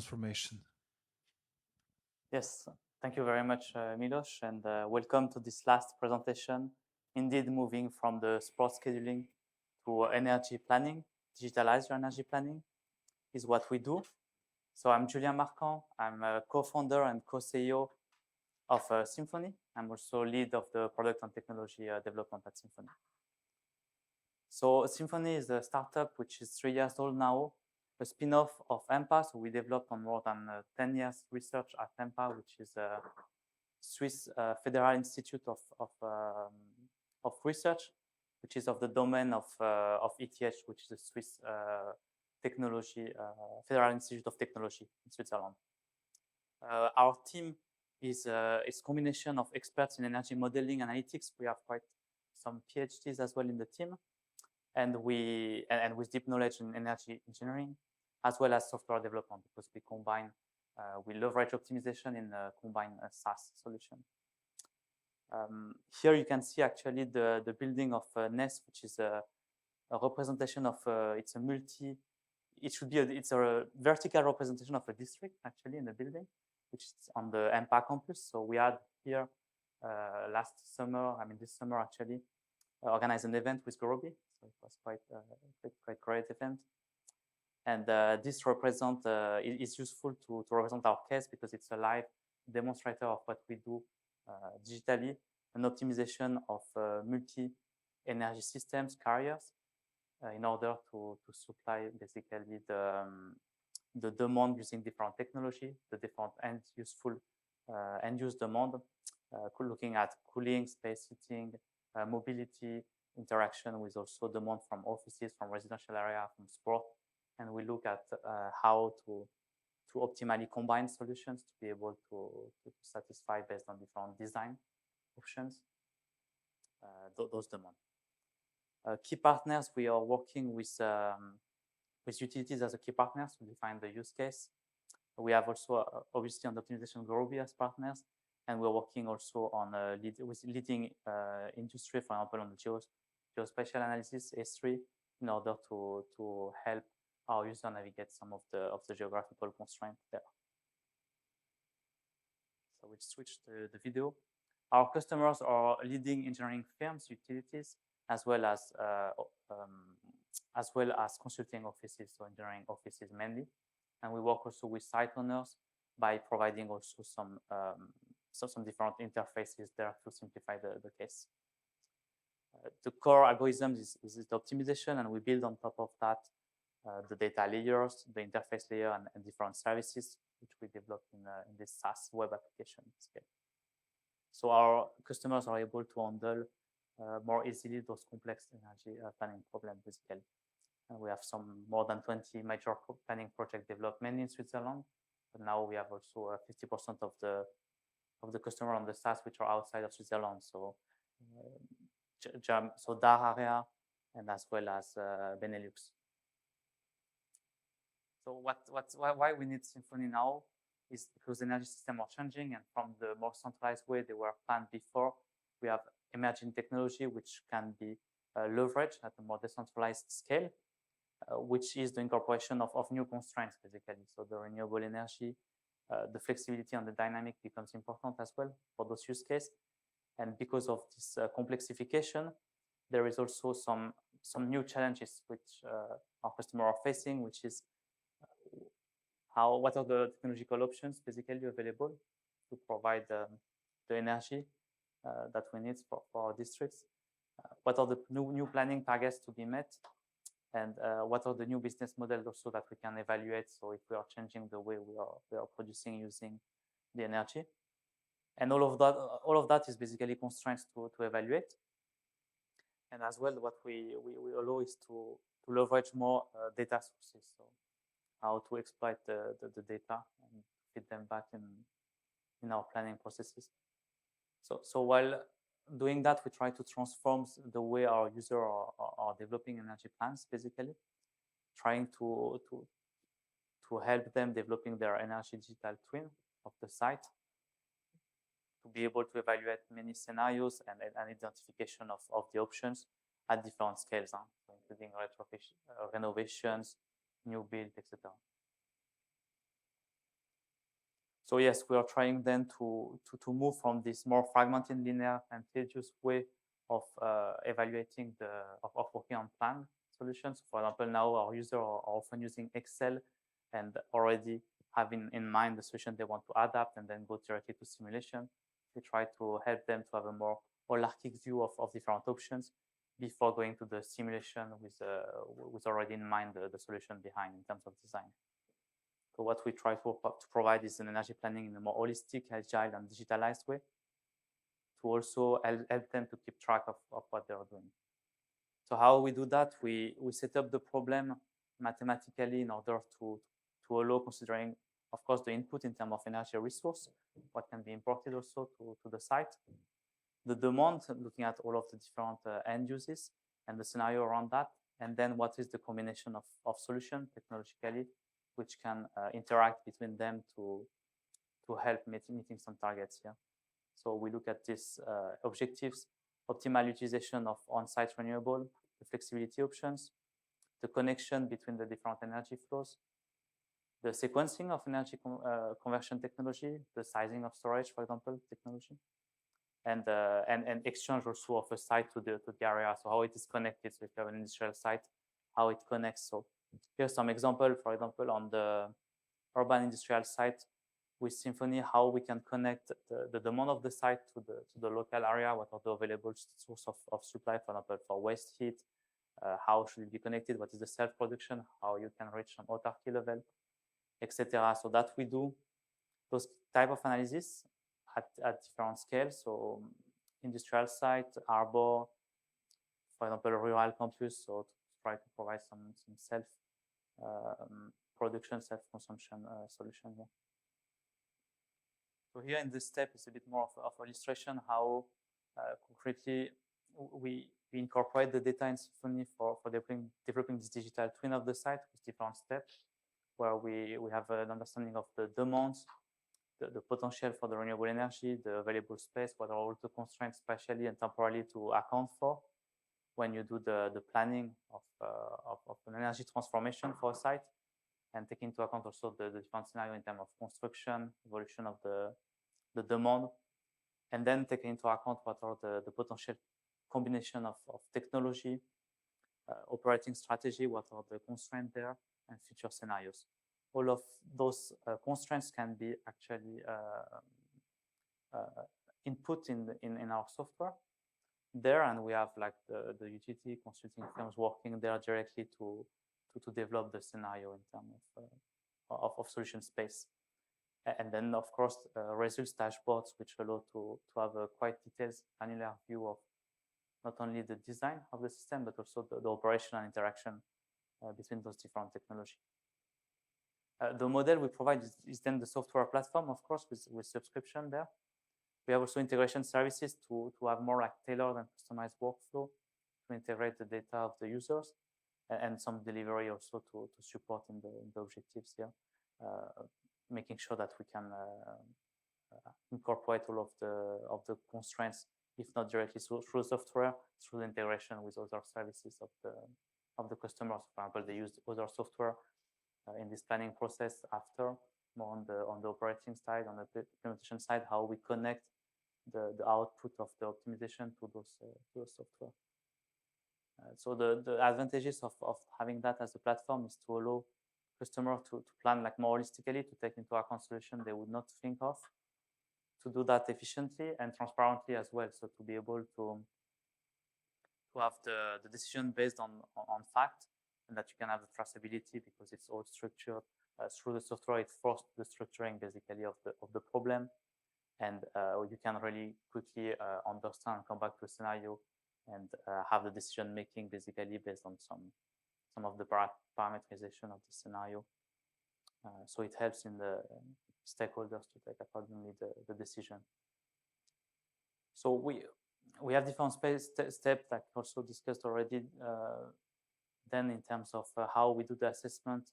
transformation. Yes, thank you very much, Milos, and welcome to this last presentation. Indeed, moving from the sports scheduling to energy planning, digitalize your energy planning is what we do. So I'm Julien Marquant. I'm a co-founder and co-CEO of Sympheny. I'm also lead of the product and technology development at Symphony. So Symphony is a startup which is 3 years old now, a spin-off of EMPA. So we developed on more than 10 years research at EMPA, which is a Swiss Federal Institute of Research, which is of the domain of ETH, which is the Swiss technology Federal Institute of Technology in Switzerland. Our team is a combination of experts in energy modeling analytics. We have quite some PhDs as well in the team, and with deep knowledge in energy engineering, as well as software development, because we combine, we leverage optimization in a combined SaaS solution. Here you can see actually the building of Nest, which is a representation of it's a vertical representation of a district actually in the building, which is on the EMPA campus. So we had here this summer actually, organized an event with Gurobi. So it was quite great event. And this is useful to represent our case because it's a live demonstrator of what we do digitally, an optimization of multi-energy systems carriers in order to supply basically the demand using different technology, the different end-use demand, looking at cooling, space heating, mobility, interaction with also demand from offices, from residential area, from sport. And we look at how to optimally combine solutions to be able to satisfy based on different design options, those demands. Key partners, we are working with utilities as a key partners to define the use case. We have also obviously on the optimization Gurobi as partners, and we're working also on with leading industry, for example, on the geospatial analysis S3, in order to help our user navigate some of the geographical constraints there. So we'll switch to the video. Our customers are leading engineering firms, utilities, as well as consulting offices, so engineering offices mainly. And we work also with site owners by providing also some different interfaces there to simplify the case. The core algorithm is the optimization, and we build on top of that the data layers, the interface layer, and different services which we develop in this SaaS web application scale. So our customers are able to handle more easily those complex energy planning problems basically. And we have more than 20 major planning projects developed mainly in Switzerland, but now we have also 50% of the customer on the SaaS which are outside of Switzerland. So DACH area and as well as Benelux. So why we need Symphony now is because energy systems are changing, and from the more centralized way they were planned before, we have emerging technology which can be leveraged at a more decentralized scale, which is the incorporation of new constraints basically. So the renewable energy, the flexibility and the dynamic becomes important as well for those use cases. And because of this complexification, there is also some new challenges which our customers are facing, which is what are the technological options basically available to provide the energy that we need for our districts? What are the new planning targets to be met? And what are the new business models also that we can evaluate? So if we are changing the way we are producing using the energy, and all of that is basically constraints to evaluate. And as well, what we allow is to leverage more data sources. So how to exploit the data and feed them back in our planning processes. So while doing that, we try to transform the way our users are developing energy plans, basically, trying to help them developing their energy digital twin of the site, to be able to evaluate many scenarios and identification of the options at different scales, so including renovations, new build, etc. So yes, we are trying then to move from this more fragmented, linear, and tedious way of evaluating of working on planned solutions. For example, now our users are often using Excel and already having in mind the solution they want to adapt and then go directly to simulation. We try to help them to have a more holistic view of different options before going to the simulation with already in mind the solution behind in terms of design. So what we try to provide is an energy planning in a more holistic, agile, and digitalized way to also help them to keep track of what they're doing. So how we do that? We set up the problem mathematically in order to allow considering, of course, the input in terms of energy resource, what can be imported also to the site, the demand, looking at all of the different end uses and the scenario around that, and then what is the combination of solution technologically which can interact between them to help meeting some targets here. So we look at these objectives: optimal utilization of on-site renewable, the flexibility options, the connection between the different energy flows, the sequencing of energy conversion technology, the sizing of storage, for example, technology, and exchange also of a site to the area. So how it is connected. So if you have an industrial site, how it connects. So here's some example. For example, on the urban industrial site with Symphony, how we can connect the demand of the site to the local area. What are the available source of supply, for example, for waste heat? How should it be connected? What is the self-production? How you can reach some autarky level, etc. So that we do those type of analysis at different scales. So industrial site, arbor, for example, rural campus. So to try to provide some self production, self consumption solution here. So here in this step is a bit more of illustration how concretely we incorporate the data in Symphony for developing this digital twin of the site with different steps, where we have an understanding of the demands, the potential for the renewable energy, the available space, what are all the constraints spatially and temporally to account for when you do the planning of an energy transformation for a site, and take into account also the different scenario in terms of construction, evolution of the demand, and then take into account what are the potential combination of technology, operating strategy, what are the constraints there, and future scenarios. All of those constraints can be actually input in our software there, and we have like the utility consulting firms working there directly to develop the scenario in terms of solution space. And then, of course, results dashboards, which allow to have a quite detailed, granular view of not only the design of the system, but also the operational interaction between those different technologies. The model we provide is then the software platform, of course, with subscription there. We have also integration services to have more like tailored and customized workflow to integrate the data of the users, and some delivery also to support in the objectives here, making sure that we can incorporate all of the constraints, if not directly through software, through the integration with other services of the customers. For example, they use other software in this planning process after, more on the operating side, on the implementation side, how we connect the output of the optimization to those software. So the advantages of having that as a platform is to allow customer to plan like more holistically, to take into account solution they would not think of, to do that efficiently and transparently as well. So to be able to have the decision based on fact, and that you can have the traceability because it's all structured through the software. It forced the structuring basically of the problem, and you can really quickly understand and come back to a scenario and have the decision making basically based on some of the parameterization of the scenario. So it helps in the stakeholders to take accordingly the decision. So we have different steps like also discussed already. Then in terms of how we do the assessment,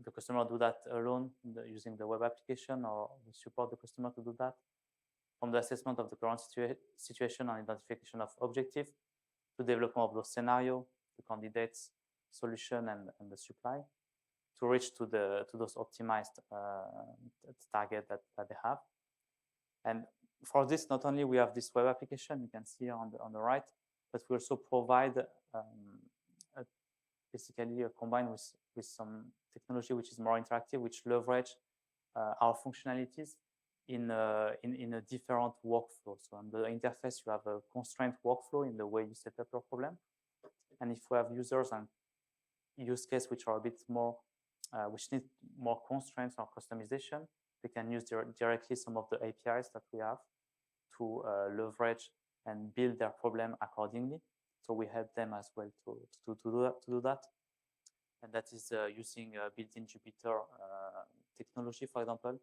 the customer do that alone using the web application, or we support the customer to do that. From the assessment of the current situation and identification of objective, to development of those scenario, the candidates, solution, and the supply. reach to those optimized target that they have. And for this, not only we have this web application you can see on the right, but we also provide basically combined with some technology which is more interactive, which leverage our functionalities in a different workflow. So on the interface, you have a constraint workflow in the way you set up your problem. And if we have users and use cases which are a bit more, which need more constraints or customization, they can use directly some of the APIs that we have to leverage and build their problem accordingly. So we help them as well to do that. And that is using built-in Jupyter technology, for example,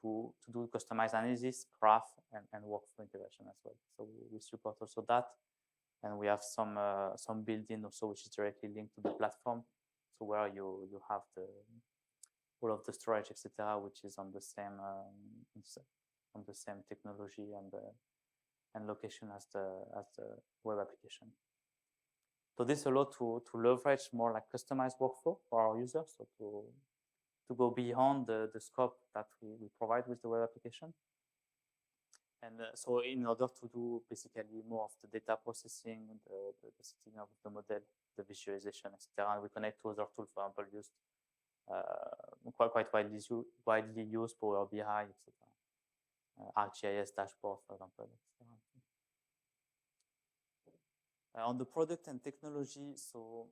to do customized analysis, graph, and workflow integration as well. So we support also that. And we have some built-in also, which is directly linked to the platform. So where you have all of the storage, etc., which is on the same technology and location as the web application. So this allows to leverage more like customized workflow for our users, so to go beyond the scope that we provide with the web application. And so in order to do basically more of the data processing, the setting up of the model, the visualization, etc., and we connect to other tools, for example, used quite widely used Power BI, etc., ArcGIS dashboard, for example, etc. On the product and technology, so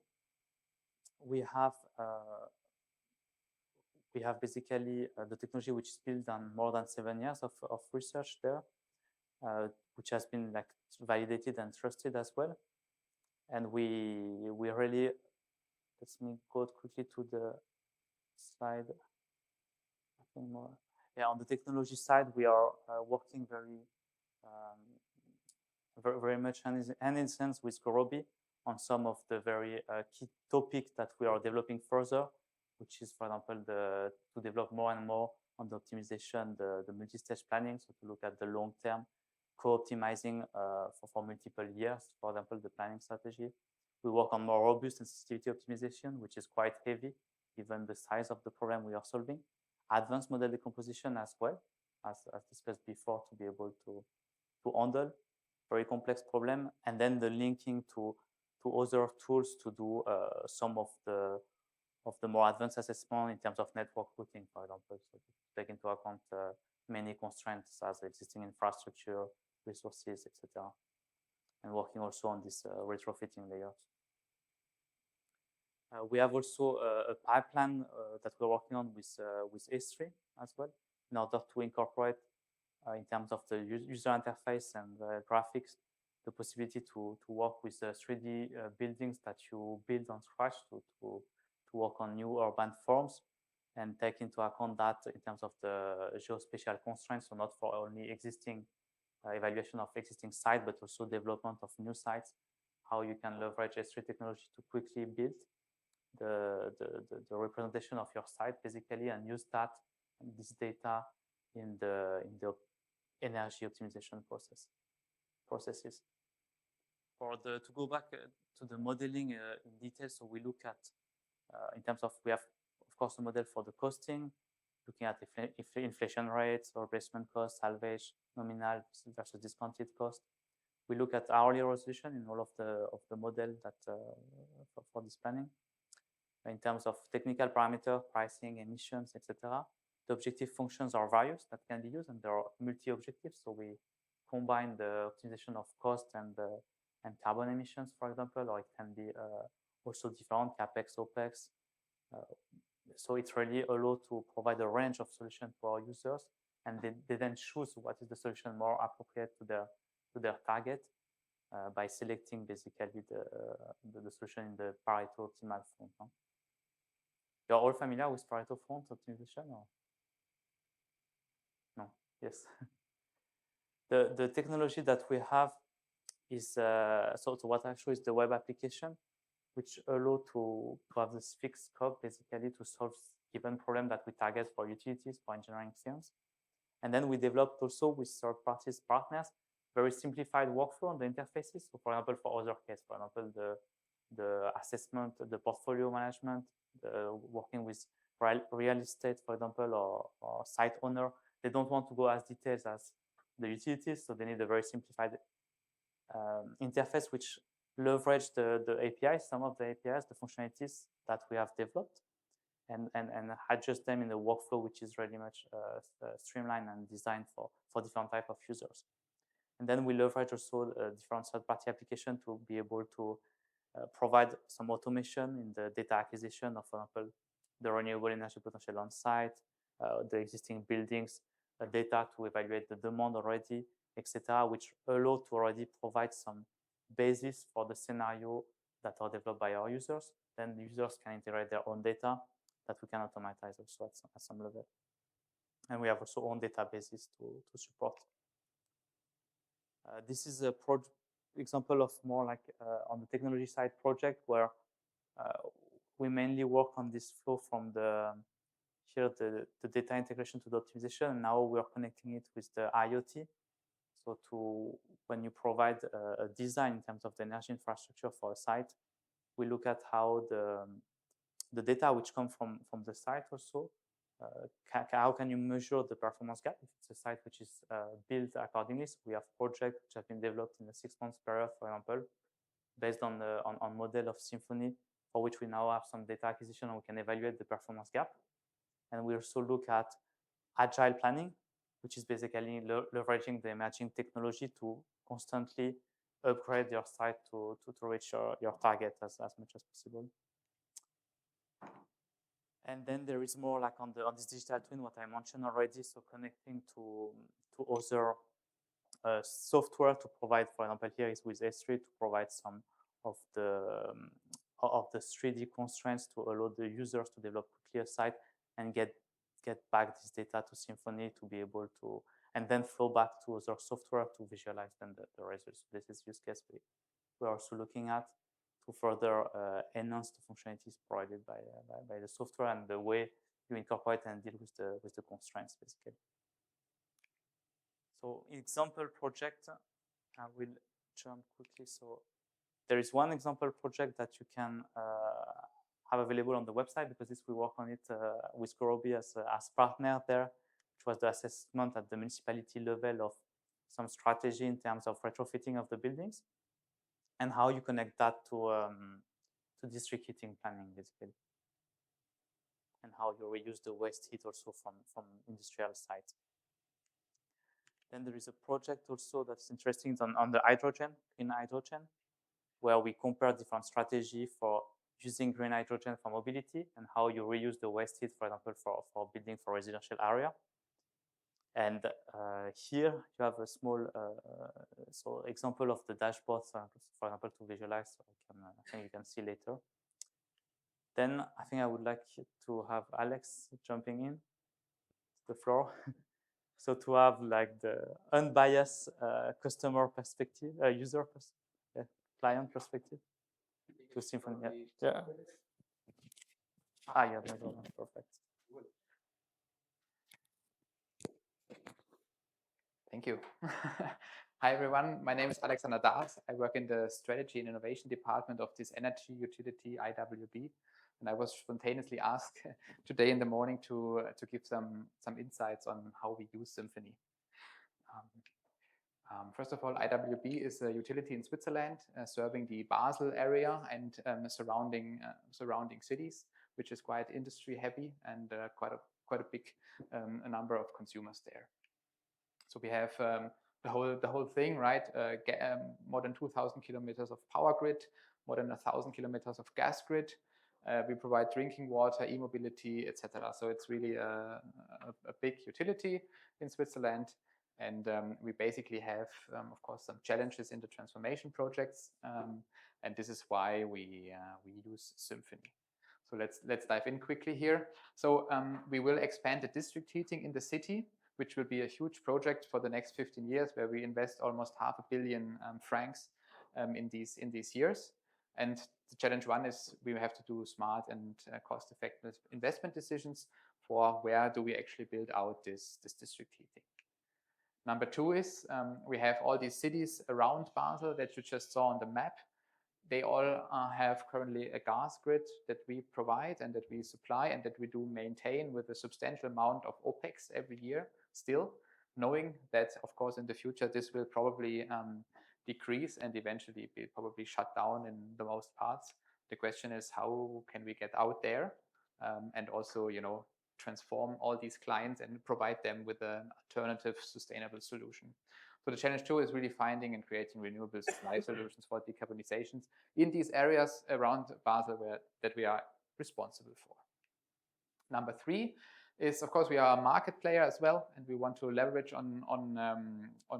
we have basically the technology which is built on more than 7 years of research there, which has been like validated and trusted as well. And we really, let me go quickly to the slide. I think more. Yeah, on the technology side, we are working very much hand in hand with Gurobi on some of the very key topics that we are developing further, which is, for example, to develop more and more on the optimization, the multi-stage planning, so to look at the long term, co-optimizing for multiple years, for example, the planning strategy. We work on more robust and sensitivity optimization, which is quite heavy, given the size of the problem we are solving. Advanced model decomposition as well, as discussed before, to be able to handle very complex problem, and then the linking to other tools to do some of the more advanced assessment in terms of network routing, for example, so to take into account many constraints as existing infrastructure, resources, etc., and working also on this retrofitting layers. We have also a pipeline that we're working on with S3 as well, in order to incorporate in terms of the user interface and graphics, the possibility to work with 3D buildings that you build on scratch to work on new urban forms, and take into account that in terms of the geospatial constraints, so not for only existing evaluation of existing sites, but also development of new sites, how you can leverage S3 technology to quickly build the representation of your site, basically, and use this data in the energy optimization processes. To go back to the modeling in detail, so we look at in terms of, we have of course a model for the costing, looking at inflation rates, or replacement cost, salvage, nominal versus discounted cost. We look at hourly resolution in all of the model that for this planning. In terms of technical parameter, pricing, emissions, etc. The objective functions are various that can be used, and there are multi-objectives. So we combine the optimization of cost and carbon emissions, for example, or it can be also different capex, opex. So it's really allowed to provide a range of solutions for our users, and they then choose what is the solution more appropriate to their target by selecting basically the solution in the Pareto optimal front. Huh? You're all familiar with Pareto front optimization, or no? Yes. The technology that we have is so what I show is the web application, which allow to have this fixed scope, basically, to solve given problem that we target for utilities, for engineering firms. And then we developed also with third-party partners very simplified workflow on the interfaces. So, for example, for other cases, for example, the assessment, the portfolio management, working with real estate, for example, or site owner. They don't want to go as detailed as the utilities, so they need a very simplified interface which leverage the APIs, some of the APIs, the functionalities that we have developed, and adjust them in the workflow, which is really much streamlined and designed for different type of users. And then we leverage also different third-party application to be able to provide some automation in the data acquisition of, for example, the renewable energy potential on site, the existing buildings, data to evaluate the demand already, etc., which allow to already provide some basis for the scenario that are developed by our users. Then the users can integrate their own data that we can automatize also at some level. And we have also own databases to support. This is a example of more like on the technology side project where we mainly work on this flow from the data integration to the optimization. And now we are connecting it with the IoT. So when you provide a design in terms of the energy infrastructure for a site, we look at how the data which come from the site also, how can you measure the performance gap if it's a site which is built accordingly. So we have projects which have been developed in a 6 months period, for example, based on model of Symphony, for which we now have some data acquisition and we can evaluate the performance gap. And we also look at agile planning, which is basically leveraging the emerging technology to constantly upgrade your site to reach your target as much as possible. And then there is more like on this digital twin, what I mentioned already, so connecting to other software to provide, for example, here is with S3 to provide some of the 3D constraints to allow the users to develop quickly a site and get back this data to Symphony to be able to, and then flow back to other software to visualize then the results. This is use case we're also looking at to further enhance the functionalities provided by the software and the way you incorporate and deal with the constraints, basically. So example project, I will jump quickly. So there is one example project that you can have available on the website, because this we work on it with Gurobi as partner there, which was the assessment at the municipality level of some strategy in terms of retrofitting of the buildings and how you connect that to district heating planning, basically, and how you reuse the waste heat also from industrial sites. Then there is a project also that's interesting on the hydrogen, green hydrogen, where we compare different strategy for using green hydrogen for mobility and how you reuse the waste heat, for example, for building for residential area. And here you have a small so example of the dashboard, for example, to visualize. So I think you can see later. Then I think I would like to have Alex jumping in to the floor. So to have like the unbiased customer perspective, user perspective, client perspective to Symphony. Yeah. Yeah, perfect. Thank you. Hi, everyone. My name is Alexander Das. I work in the Strategy and Innovation Department of this energy utility, IWB. And I was spontaneously asked today in the morning to give some insights on how we use Symphony. First of all, IWB is a utility in Switzerland serving the Basel area and surrounding cities, which is quite industry heavy and quite a big number of consumers there. So we have the whole thing, right? More than 2,000 kilometers of power grid, more than 1,000 kilometers of gas grid. We provide drinking water, e-mobility, etc. So it's really a big utility in Switzerland. And we basically have, of course, some challenges in the transformation projects. And this is why we use Symphony. So let's dive in quickly here. So we will expand the district heating in the city, which will be a huge project for the next 15 years, where we invest almost 500 million francs in these years. And the challenge one is we have to do smart and cost-effective investment decisions for where do we actually build out this district heating. Number two is we have all these cities around Basel that you just saw on the map. they all have currently a gas grid that we provide and that we supply and that we do maintain with a substantial amount of OPEX every year still, knowing that, of course, in the future, this will probably decrease and eventually be probably shut down in the most parts. The question is, how can we get out there and also, transform all these clients and provide them with an alternative sustainable solution. So the challenge 2 is really finding and creating renewable supply solutions for decarbonizations in these areas around Basel that we are responsible for. Number 3 is, of course, we are a market player as well, and we want to leverage on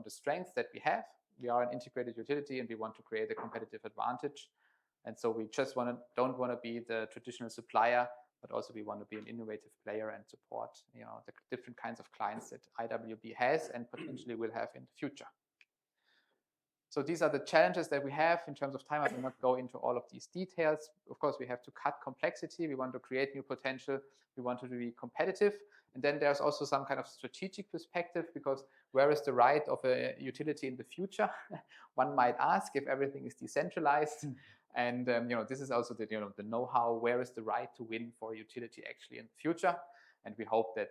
the strengths that we have. We are an integrated utility, and we want to create a competitive advantage. And so we just don't want to be the traditional supplier, but also we want to be an innovative player and support, the different kinds of clients that IWB has and potentially will have in the future. So these are the challenges that we have in terms of time. I will not go into all of these details. Of course, we have to cut complexity. We want to create new potential. We want to be competitive. And then there's also some kind of strategic perspective, because where is the right of a utility in the future? One might ask if everything is decentralized. And this is also the know-how. Where is the right to win for a utility actually in the future? And we hope that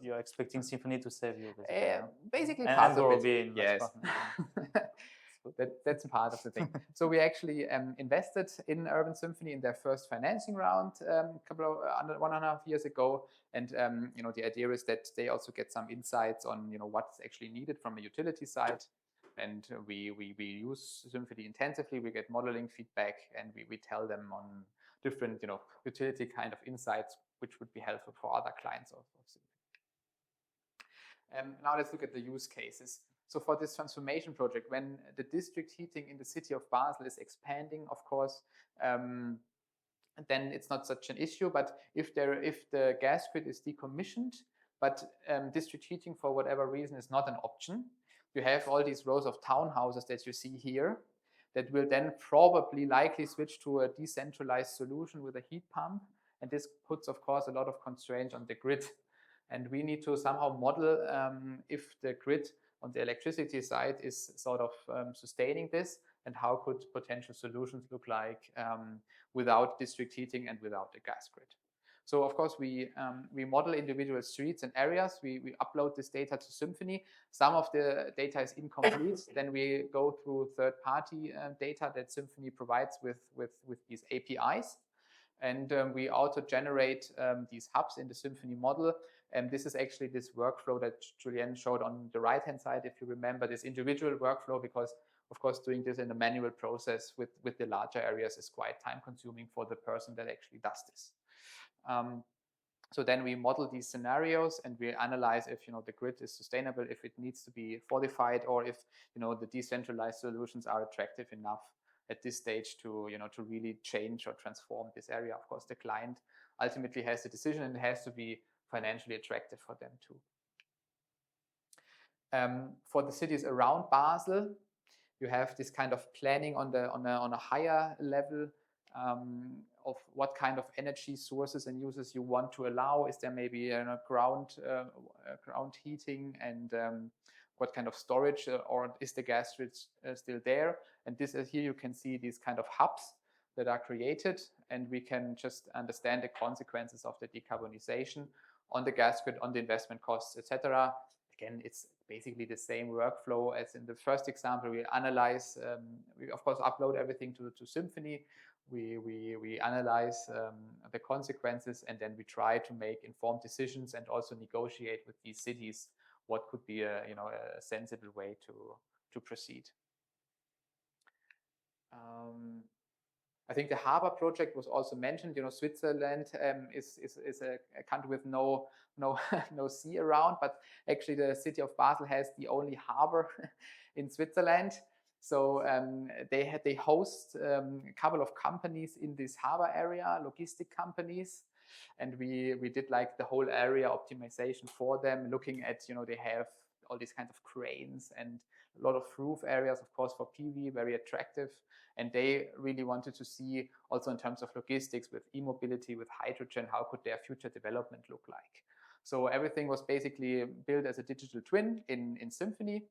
you're expecting Symphony to save you, basically and part of Gurobi it. Yes, that's part of the thing. So we actually invested in Urban Symphony in their first financing round a couple of 1.5 years ago, and the idea is that they also get some insights on what's actually needed from a utility side. And we use Symphony intensively. We get modeling feedback, and we tell them on different utility kind of insights, which would be helpful for other clients of Symphony. Now let's look at the use cases. So for this transformation project, when the district heating in the city of Basel is expanding, of course, then it's not such an issue. But if the gas grid is decommissioned, but district heating for whatever reason is not an option, you have all these rows of townhouses that you see here that will then probably likely switch to a decentralized solution with a heat pump. And this puts, of course, a lot of constraints on the grid. And we need to somehow model if the grid on the electricity side is sort of sustaining this, and how could potential solutions look like without district heating and without the gas grid. So, of course, we model individual streets and areas. We upload this data to Symphony. Some of the data is incomplete. Then we go through third-party data that Symphony provides with these APIs. And we auto-generate these hubs in the Symphony model. And this is actually this workflow that Julien showed on the right-hand side, if you remember, this individual workflow, because, of course, doing this in a manual process with the larger areas is quite time-consuming for the person that actually does this. So then we model these scenarios, and we analyze if the grid is sustainable, if it needs to be fortified, or if the decentralized solutions are attractive enough at this stage to to really change or transform this area. Of course, the client ultimately has the decision, and it has to be financially attractive for them too. For the cities around Basel, you have this kind of planning on a higher level of what kind of energy sources and uses you want to allow. Is there maybe ground heating, and what kind of storage, or is the gas grid still there? And this here you can see these kind of hubs that are created, and we can just understand the consequences of the decarbonization on the gas grid, on the investment costs, etc. Again, it's basically the same workflow as in the first example. We analyze, we of course upload everything to Symphony. We analyze the consequences, and then we try to make informed decisions and also negotiate with these cities what could be a sensible way to proceed. I think the harbor project was also mentioned. Switzerland is a country with no sea around, but actually the city of Basel has the only harbor in Switzerland. So they host a couple of companies in this harbor area, logistic companies, and we did like the whole area optimization for them, looking at they have all these kinds of cranes and a lot of roof areas, of course, for PV, very attractive. And they really wanted to see also in terms of logistics with e-mobility, with hydrogen, how could their future development look like. So everything was basically built as a digital twin in Symphony.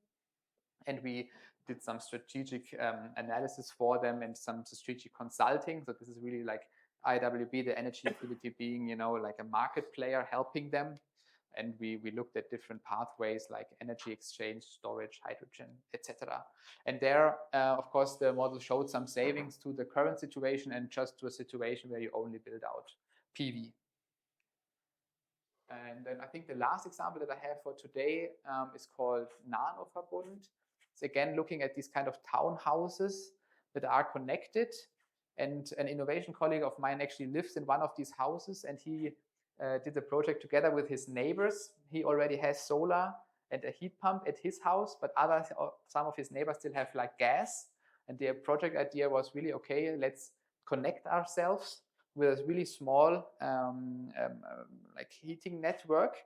And we did some strategic analysis for them and some strategic consulting. So this is really like IWB, the energy utility, being, you know, like a market player helping them. And we looked at different pathways like energy exchange, storage, hydrogen, etc. And there, of course, the model showed some savings to the current situation and just to a situation where you only build out PV. And then I think the last example that I have for today is called Nanoverbund. It's again looking at these kind of townhouses that are connected. And an innovation colleague of mine actually lives in one of these houses, and he did the project together with his neighbors. He already has solar and a heat pump at his house, but some of his neighbors still have like gas. And the project idea was really, okay, let's connect ourselves with a really small like heating network.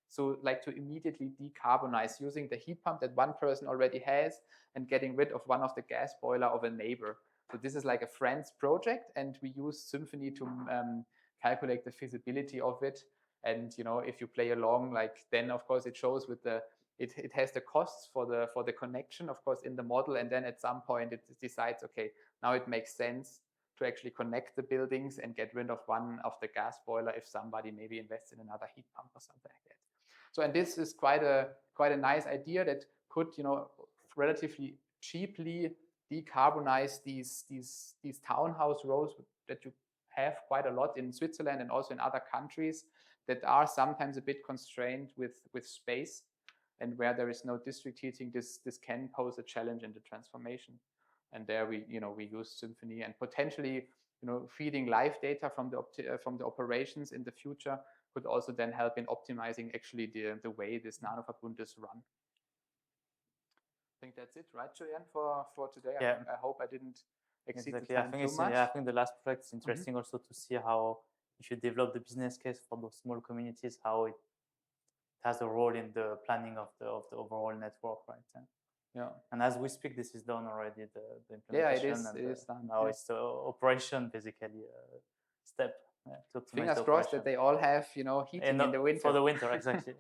So like to immediately decarbonize using the heat pump that one person already has and getting rid of one of the gas boiler of a neighbor. So this is like a friend's project, and we use Symphony to calculate the feasibility of it. And you know, if you play along, like then of course it shows with the it has the costs for the connection, of course, in the model, and then at some point it decides, okay, now it makes sense to actually connect the buildings and get rid of one of the gas boiler if somebody maybe invests in another heat pump or something like that. So, and this is quite a nice idea that could, you know, relatively cheaply decarbonize these townhouse rows that you have quite a lot in Switzerland and also in other countries that are sometimes a bit constrained with space, and where there is no district heating, this can pose a challenge in the transformation. And there we use Symphony, and potentially, you know, feeding live data from the operations in the future could also then help in optimizing actually the way this Nanoverbund is run. I think that's it, right, Julien, for today? Yeah. I hope I didn't exceed exactly. the time too much. I think the last project is interesting also to see how, if you develop the business case for those small communities, how it has a role in the planning of the overall network, right? Yeah. And as we speak, this is done already, the Yeah, implementation. it is done. Now it's the operation, basically, step. To Fingers crossed that they all have, you know, heating in the winter. For the winter, exactly.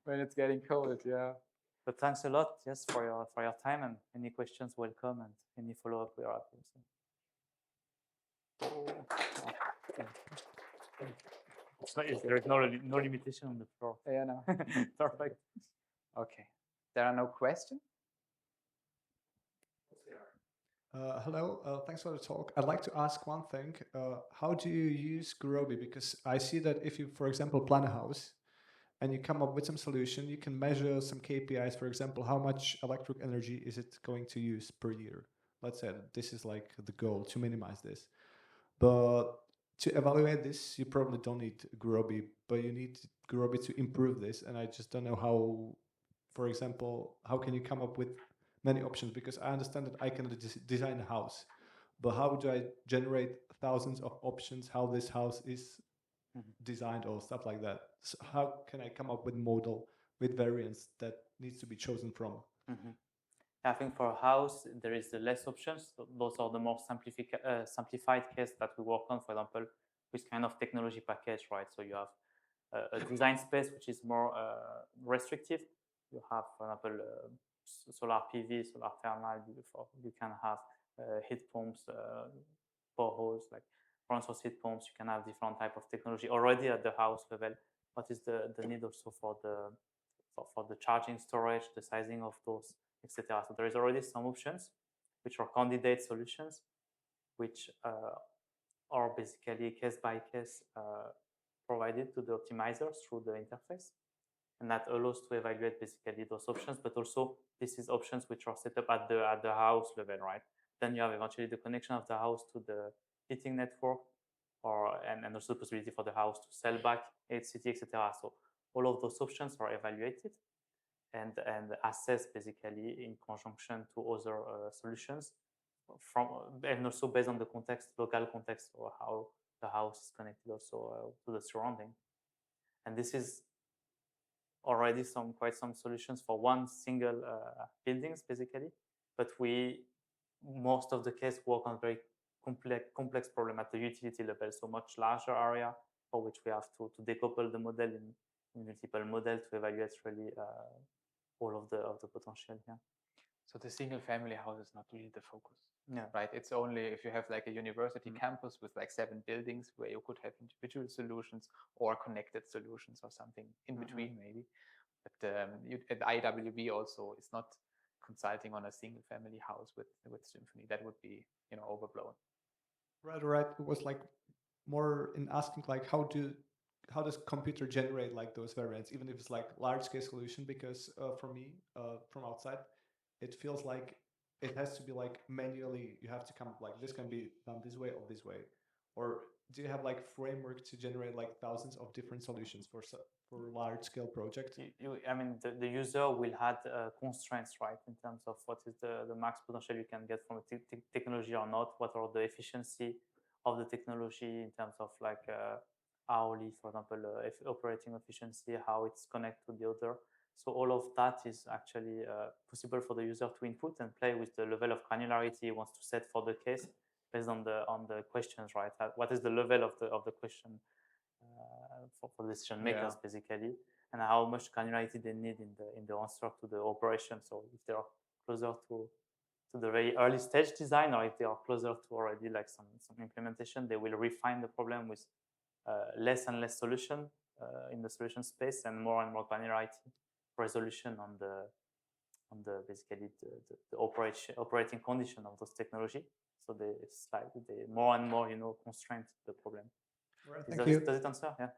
When it's getting cold, yeah. But thanks a lot, yes, for your time, and any questions, welcome, and any follow-up, we are happy. There is no limitation on the floor. Yeah, no. Perfect. Okay. There are no questions? Hello, thanks for the talk. I'd like to ask one thing. How do you use Gurobi? Because I see that if you, for example, plan a house and you come up with some solution, you can measure some KPIs. For example, how much electric energy is it going to use per year? Let's say this is like the goal, to minimize this. But to evaluate this, you probably don't need Gurobi, but you need Gurobi to improve this. And I just don't know how, for example, how can you come up with many options? Because I understand that I can design a house, but how do I generate thousands of options how this house is designed or stuff like that? So how can I come up with model with variants that needs to be chosen from? I think for a house there is the less options. So those are the more simplified case that we work on, for example, with kind of technology package, right? So you have a design space which is more restrictive. You have, for example, solar PV, solar thermal. You can have heat pumps, boreholes, like ground-source heat pumps. You can have different type of technology already at the house level. What is the need also for the charging storage, the sizing of those, etc. So there is already some options which are candidate solutions, which are basically case by case provided to the optimizers through the interface. And that allows to evaluate basically those options, but also this is options which are set up at the house level, right? Then you have eventually the connection of the house to the heating network, and also the possibility for the house to sell back HCT, etc. So all of those options are evaluated and assessed basically in conjunction to other solutions, and also based on the context, local context, or how the house is connected also to the surrounding. And this is already quite some solutions for one single buildings basically, but we most of the case work on very complex problem at the utility level, so much larger area for which we have to decouple the model in multiple models to evaluate really all of the potential here. So the single family house is not really the focus. Yeah. Right. It's only if you have like a university campus with like 7 buildings where you could have individual solutions or connected solutions or something in between maybe. But at IWB also is not consulting on a single family house with Symphony. That would be, you know, overblown. Right. It was like more in asking like how does computer generate like those variants, even if it's like large scale solution, because for me from outside it feels like it has to be like manually, you have to come up like this can be done this way or this way, or do you have like framework to generate like thousands of different solutions for large scale projects? I mean, the user will have constraints, right, in terms of what is the max potential you can get from a technology or not, what are the efficiency of the technology in terms of like hourly, for example, operating efficiency, how it's connected to the other. So all of that is actually possible for the user to input and play with the level of granularity he wants to set for the case based on the questions, right? What is the level of the question for decision makers basically, and how much granularity they need in the answer to the operation. So if they are closer to the very early stage design, or if they are closer to already like some implementation, they will refine the problem with less and less solution in the solution space and more granularity resolution on the basically the operating condition of those technology. So they more and more, you know, constrain the problem. Right, thank you. Does it answer? Yeah.